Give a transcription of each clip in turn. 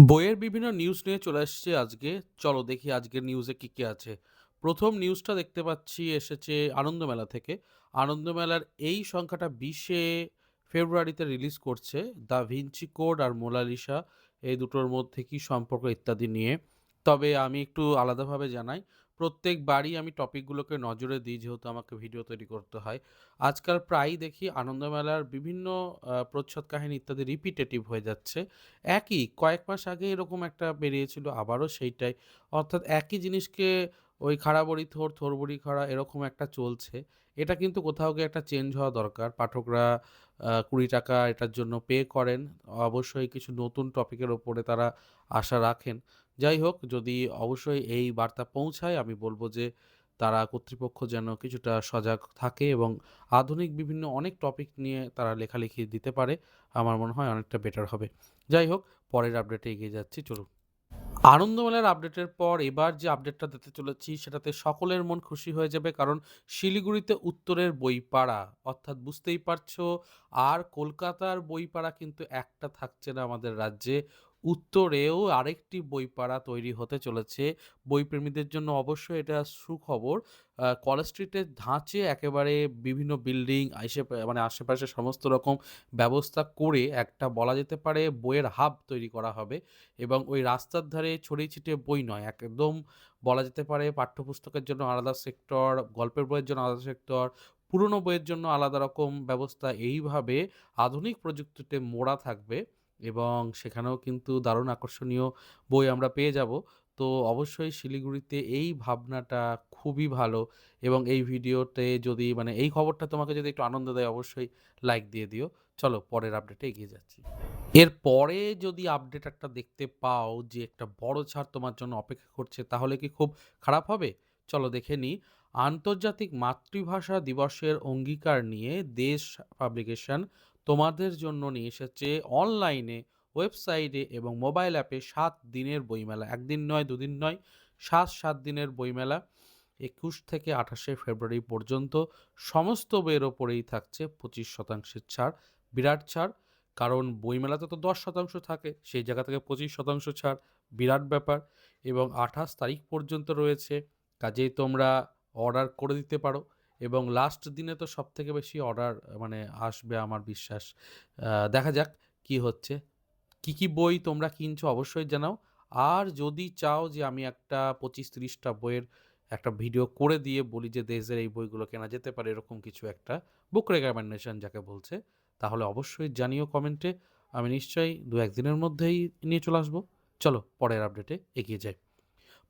বইয়ের বিভিন্ন নিউজ নিয়ে চলে আসছে আজকে। চলো দেখি আজকের নিউজে কি, কি আছে। ১ম নিউজটা দেখতে পাচ্ছি এসেছে আনন্দমেলা থেকে। আনন্দমেলার এই সংখ্যাটা ২০ ফেব্রুয়ারিতে রিলিজ করছে। 'দ্য ভিঞ্চি কোড' আর 'মোনালিসা' এই দুটোর মধ্যে কি সম্পর্ক ইত্যাদি নিয়ে। তবে আমি একটু আলাদাভাবে জানাই। প্রত্যেকবারই আমি টপিকগুলোকে নজরে দিই যেহেতু আমাকে ভিডিও তৈরি করতে হয়। আজকাল প্রায়ই দেখি আনন্দমেলার বিভিন্ন প্রচ্ছদ কাহিনী ইত্যাদি রিপিটেটিভ হয়ে যাচ্ছে। একই কয়েক মাস আগে এরকম একটা বেরিয়েছিল আবারও সেইটাই। অর্থাৎ একই জিনিসকে ওই খাড়া বড়ি থোড়, থোড় বড়ি খাড়া এরকম একটা চলছে। এটা কিন্তু কোথাও গিয়ে একটা চেঞ্জ হওয়া দরকার। পাঠকরা ৳২০ এটার জন্য পে করেন। অবশ্যই কিছু নতুন টপিকের ওপরে তারা আশা রাখেন। যাই হোক যদি অবশ্যই এই বার্তা পৌঁছায় আমি বলব যে তারা কর্তৃপক্ষ যেন কিছুটা সজাগ থাকে এবং আধুনিক বিভিন্ন অনেক টপিক নিয়ে তারা লেখালেখি দিতে পারে। আমার মনে হয় অনেকটা বেটার হবে। যাই হোক, পরের আপডেটে এগিয়ে যাচ্ছি চলুন। আনন্দমেলার আপডেটের পর এবার যে আপডেটটা দিতে চলেছি সেটাতে সকলের মন খুশি হয়ে যাবে কারণ শিলিগুড়িতে উত্তরের বইপাড়া অর্থাৎ বুঝতেই পারছো আর কলকাতার বইপাড়া কিন্তু একটা থাকছে না আমাদের রাজ্যে। উত্তরেও আরেকটি বইপাড়া তৈরি হতে চলেছে। বইপ্রেমীদের জন্য অবশ্যই এটা সুখবর। কলেজ স্ট্রিটের ধাঁচে একেবারে বিভিন্ন বিল্ডিং মানে আশেপাশে সমস্ত রকম ব্যবস্থা করে একটা বলা যেতে পারে বইয়ের হাব তৈরি করা হবে। এবং ওই রাস্তার ধারে ছড়িয়ে ছিটিয়ে বই নয়, একদম বলা যেতে পারে পাঠ্যপুস্তকের জন্য আলাদা সেক্টর, গল্পের বইয়ের জন্য আলাদা সেক্টর, পুরনো বইয়ের জন্য আলাদা রকম ব্যবস্থা। এইভাবে আধুনিক প্রযুক্তিতে মোড়া থাকবে এবং সেখানেও কিন্তু দারুণ আকর্ষণীয় বই আমরা পেয়ে যাব। তো অবশ্যই শিলিগুড়িতে এই ভাবনাটা খুবই ভালো এবং এই ভিডিওতে যদি মানে এই খবরটা তোমাকে যদি একটু আনন্দ দেয় অবশ্যই লাইক দিয়ে দিও। চলো পরের আপডেটে এগিয়ে যাচ্ছি। এরপরে যদি আপডেট একটা দেখতে পাও যে একটা বড় ছাড় তোমার জন্য অপেক্ষা করছে তাহলে কি খুব খারাপ হবে? চলো দেখে নিই। আন্তর্জাতিক মাতৃভাষা দিবসের অঙ্গীকার নিয়ে দেশ পাবলিকেশন তোমাদের জন্য নিয়ে এসেছে অনলাইনে, ওয়েবসাইটে এবং মোবাইল অ্যাপে ৭ দিনের বইমেলা। ১ দিন নয়, ২ দিন নয়, ৭ দিনের বইমেলা। ২১ থেকে ২৮শে ফেব্রুয়ারি পর্যন্ত সমস্ত বইয়ের ওপরেই থাকছে ২৫% ছাড়। বিরাট ছাড়। কারণ বইমেলাতে তো 10% থাকে, সেই জায়গা থেকে 25% ছাড়, বিরাট ব্যাপার। এবং ২৮ তারিখ পর্যন্ত রয়েছে, কাজেই তোমরা অর্ডার করে দিতে পারো এবং লাস্ট দিনে তো সবথেকে বেশি অর্ডার মানে আসবে আমার বিশ্বাস। দেখা যাক কি হচ্ছে। কি, কি বই তোমরা কিনছো অবশ্যই জানাও। আর যদি চাও যে আমি একটা ২৫-৩০ টা বইয়ের একটা ভিডিও করে দিয়ে বলি যে দেশের এই বইগুলো কেনা যেতে পারে এরকম কিছু একটা বুক রিকমেন্ডেশন যাকে বলছে, তাহলে অবশ্যই জানিও কমেন্টে। আমি নিশ্চয়ই ২-১ দিনের মধ্যেই নিয়ে চলে আসবো। চলো পরের আপডেটে এগিয়ে যাই।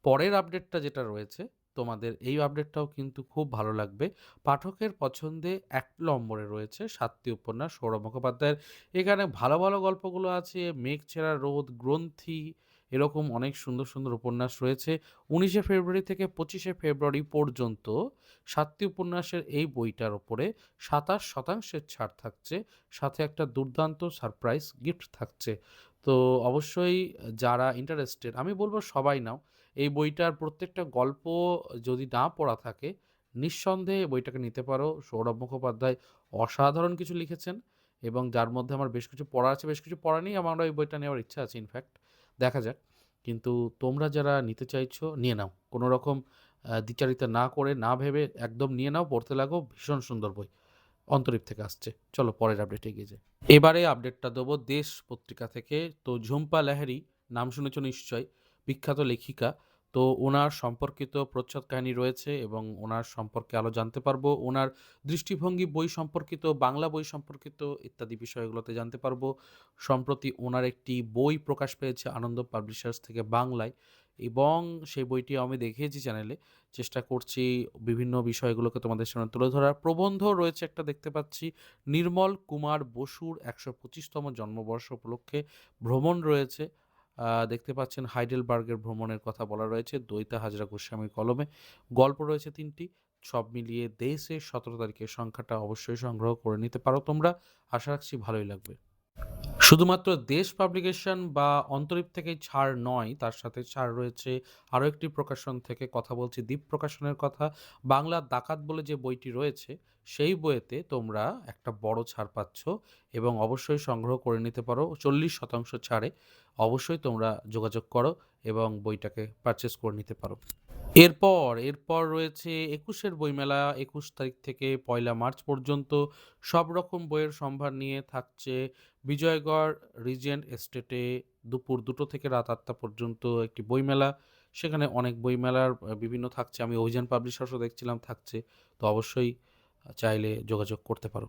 পরের আপডেটটা যেটা রয়েছে, তোমাদের এই আপডেটটাও কিন্তু খুব ভালো লাগবে। পাঠকের পছন্দে ১ নম্বরে রয়েছে ৭টি উপন্যাস সৌরভ মুখোপাধ্যায়ের। এখানে ভালো, ভালো গল্পগুলো আছে। 'মেঘ ছেঁড়া রোদ', 'গ্রন্থি' এরকম অনেক সুন্দর, সুন্দর উপন্যাস রয়েছে। ১৯শে ফেব্রুয়ারি থেকে ২৫শে ফেব্রুয়ারি পর্যন্ত ৭টি উপন্যাসের এই বইটার উপরে ২৭% ছাড় থাকছে। সাথে একটা দুর্দান্ত সারপ্রাইজ গিফট থাকছে। তো অবশ্যই যারা ইন্টারেস্টেড আমি বলব সবাই নাও। এই বইটার প্রত্যেকটা গল্প যদি না পড়া থাকে, নিঃসন্দেহে বইটাকে নিতে পারো। সৌরভ মুখোপাধ্যায় অসাধারণ কিছু লিখেছেন এবং যার মধ্যে আমার বেশ কিছু পড়া আছে, বেশ কিছু পড়া নেই। আমারও এই বইটা নেওয়ার ইচ্ছা আছে ইনফ্যাক্ট। দেখা যাক। কিন্তু তোমরা যারা নিতে চাইছো নিয়ে নাও। কোনো রকম দ্বিচারিতা না করে, না ভেবে একদম নিয়ে নাও, পড়তে লাগো। ভীষণ সুন্দর বই। অন্তরীপ থেকে আসছে। চলো পরের আপডেটে এগিয়ে যাই। এবারে আপডেটটা দেবো দেশ পত্রিকা থেকে। তো ঝুম্পা লাহিড়ী নাম শুনেছ নিশ্চয়ই, বিখ্যাত লেখিকা। তো ওনার সম্পর্কিত প্রচ্ছদ কাহিনী রয়েছে এবং ওনার সম্পর্কে আরও জানতে পারবো। ওনার দৃষ্টিভঙ্গি বই সম্পর্কিত, বাংলা বই সম্পর্কিত ইত্যাদি বিষয়গুলোতে জানতে পারবো। সম্প্রতি ওনার একটি বই প্রকাশ পেয়েছে আনন্দ পাবলিশার্স থেকে বাংলায় এবং সেই বইটি আমি দেখিয়েছি চ্যানেলে। চেষ্টা করছি বিভিন্ন বিষয়গুলোকে তোমাদের সামনে তুলে ধরার। প্রবন্ধ রয়েছে একটা দেখতে পাচ্ছি। নির্মল কুমার বসুর ১২৫তম জন্মবর্ষ উপলক্ষে ভ্রমণ রয়েছে। দেখতে পাচ্ছেন হাইডেলবার্গের ভ্রমণের কথা বলা রয়েছে দৈতা হাজরা গোস্বামীর কলমে। গল্প রয়েছে ৩টি। সব মিলিয়ে দেশে ১৭ তারিখের সংখ্যাটা অবশ্যই সংগ্রহ করে নিতে পারো তোমরা। আশা রাখছি ভালোই লাগবে। শুধুমাত্র দেশ পাবলিকেশন বা অন্তরীপ থেকেই ছাড় নয়, তার সাথে ছাড় রয়েছে আরও একটি প্রকাশন থেকে। কথা বলছি দ্বীপ প্রকাশনের কথা। বাংলার ডাকাত বলে যে বইটি রয়েছে, সেই বইয়েতে তোমরা একটা বড় ছাড় পাচ্ছ এবং অবশ্যই সংগ্রহ করে নিতে পারো 40% ছাড়ে। অবশ্যই তোমরা যোগাযোগ করো এবং বইটাকে পারচেজ করে নিতে পারো। এরপর রয়েছে ২১-এর বইমেলা। ২১ তারিখ থেকে ১লা মার্চ পর্যন্ত সব রকম বইয়ের সম্ভার নিয়ে থাকছে বিজয়গড় রিজেন্ট এস্টেটে দুপুর ২টো থেকে রাত ৮টা পর্যন্ত একটি বইমেলা। সেখানে অনেক বইমেলার বিভিন্ন থাকছে। আমি অভিযান পাবলিশার্সও দেখছিলাম থাকছে। তো অবশ্যই চাইলে যোগাযোগ করতে পারো।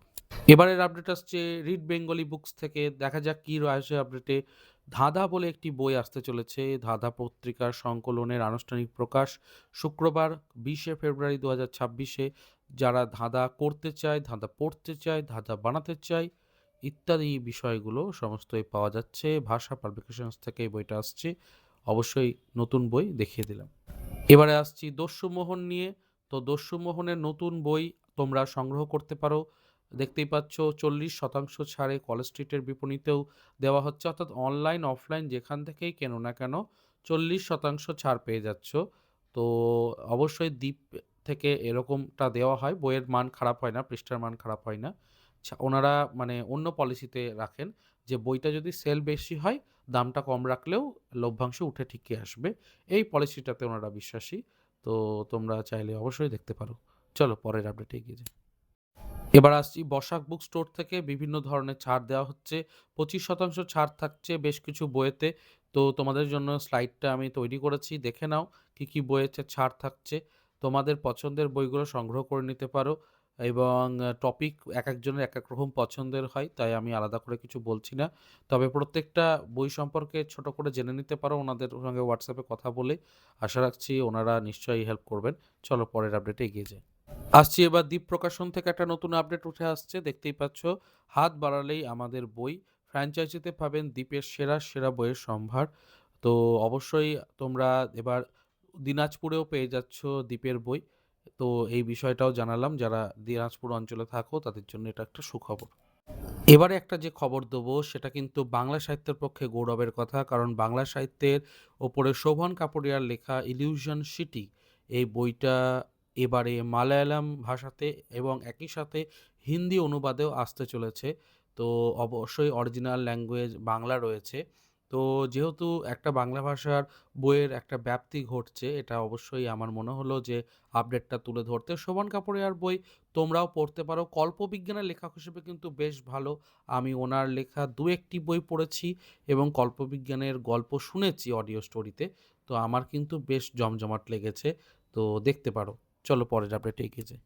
এবারের আপডেট আসছে রিড বেঙ্গলি বুকস থেকে। দেখা যাক কী আসে আপডেটে। ধাঁধা বলে একটি বই আসতে চলেছে। ধাঁধা পত্রিকার সংকলনের আনুষ্ঠানিক প্রকাশ শুক্রবার ২০শে ফেব্রুয়ারি ২০২৬-এ। যারা ধাঁধা করতে চায়, ধাঁধা পড়তে চায়, ধাঁধা বানাতে চায় ইত্যাদি বিষয়গুলো সমস্তই পাওয়া যাচ্ছে। ভাষা পাবলিকেশনস থেকে এই বইটা আসছে। অবশ্যই নতুন বই দেখিয়ে দিলাম। এবারে আসছি দস্যুমোহন নিয়ে। তো দস্যুমোহনের নতুন বই তোমরা সংগ্রহ করতে পারো। দেখতেই পাচ্ছ 40% ছাড়ে কলেজ স্ট্রিটের বিপণীতেও দেওয়া হচ্ছে, অর্থাৎ অনলাইন অফলাইন যেখান থেকেই কেনো না কেন 40% ছাড় পেয়ে যাচ্ছ। তো অবশ্যই দ্বীপ থেকে এরকমটা দেওয়া হয়। বইয়ের মান খারাপ হয় না, পৃষ্ঠার মান খারাপ হয় না। ওনারা মানে অন্য পলিসিতে রাখেন যে বইটা যদি সেল বেশি হয় দামটা কম রাখলেও লভ্যাংশ উঠে ঠিকই আসবে। এই পলিসিটাতে ওনারা বিশ্বাসী। তো তোমরা চাইলে অবশ্যই দেখতে পারো। চলো পরের আপডেটে এগিয়ে যাই। এবার আসছি বসাক বুক স্টোর থেকে বিভিন্ন ধরনের ছাড় দেওয়া হচ্ছে। 25% ছাড় থাকছে বেশ কিছু বইয়েতে। তো তোমাদের জন্য স্লাইডটা আমি তৈরি করেছি, দেখে নাও কী কী বইয়েতে ছাড় থাকছে। তোমাদের পছন্দের বইগুলো সংগ্রহ করে নিতে পারো এবং টপিক একেকজনের একেক রকম পছন্দের হয়, তাই আমি আলাদা করে কিছু বলছি না। তবে প্রত্যেকটা বই সম্পর্কে ছোট করে জেনে নিতে পারো ওনাদের সঙ্গে হোয়াটসঅ্যাপে কথা বলে। আশা রাখছি ওনারা নিশ্চয়ই হেল্প করবেন। চলো পরের আপডেটে এগিয়ে যাই। আসছি এবার দ্বীপ প্রকাশন থেকে একটা নতুন আপডেট উঠে আসছে। দেখতেই পাচ্ছ, হাত বাড়ালেই আমাদের বই ফ্র্যাঞ্চাইজিতে পাবেন দ্বীপের সেরা সেরা বইয়ের সম্ভার। তো অবশ্যই তোমরা এবার দিনাজপুরেও পেয়ে যাচ্ছ দ্বীপের বই। তো এই বিষয়টাও জানালাম, যারা দিনাজপুর অঞ্চলে থাকো তাদের জন্য এটা একটা সুখবর। এবারে একটা যে খবর দেবো সেটা কিন্তু বাংলা সাহিত্যের পক্ষে গৌরবের কথা, কারণ বাংলা সাহিত্যের ওপরে শোভন কাপড়িয়ার লেখা ইলিউশন সিটি এই বইটা এবারে মালায়ালাম ভাষাতে এবং একই সাথে হিন্দি অনুবাদেও আসতে চলেছে। তো অবশ্যই অরিজিনাল ল্যাঙ্গুয়েজ বাংলা রয়েছে। তো যেহেতু একটা বাংলা ভাষার বইয়ের একটা ব্যাপ্তি ঘটছে, এটা অবশ্যই আমার মনে হলো যে আপডেটটা তুলে ধরতে। শোভন কাপড়িয়ার বই তোমরাও পড়তে পারো। কল্পবিজ্ঞানের লেখক হিসেবে কিন্তু বেশ ভালো। আমি ওনার লেখা ২-১টি বই পড়েছি এবং কল্পবিজ্ঞানের গল্প শুনেছি অডিও স্টোরিতে। তো আমার কিন্তু বেশ জমজমাট লেগেছে। তো দেখতে পারো। চলো পরের আপডেটে এগিয়ে যাই।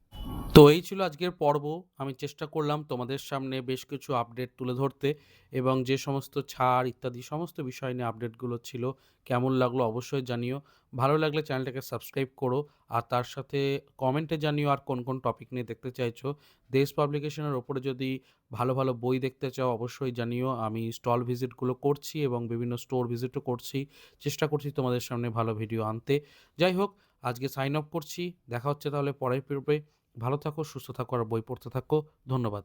তো এই ছিল আজকের পর্ব। আমি চেষ্টা করলাম তোমাদের সামনে বেশ কিছু আপডেট তুলে ধরতে এবং যে সমস্ত ছাড় ইত্যাদি সমস্ত বিষয় নিয়ে আপডেটগুলো ছিল। কেমন লাগলো অবশ্যই জানিও। ভালো লাগলে চ্যানেলটাকে সাবস্ক্রাইব করো আর তার সাথে কমেন্টে জানিও আর কোন কোন টপিক নিয়ে দেখতে চাইছো। দেশ পাবলিকেশনের ওপরে যদি ভালো ভালো বই দেখতে চাও অবশ্যই জানিও। আমি স্টল ভিজিটগুলো করছি এবং বিভিন্ন স্টোর ভিজিটও করছি। চেষ্টা করছি তোমাদের সামনে ভালো ভিডিও আনতে। যাই হোক, আজকে সাইন অফ করছি। দেখা হচ্ছে তাহলে পরের পর্বে। ভালো থাকো, সুস্থ থাকো আর বই পড়তে থাকো। ধন্যবাদ।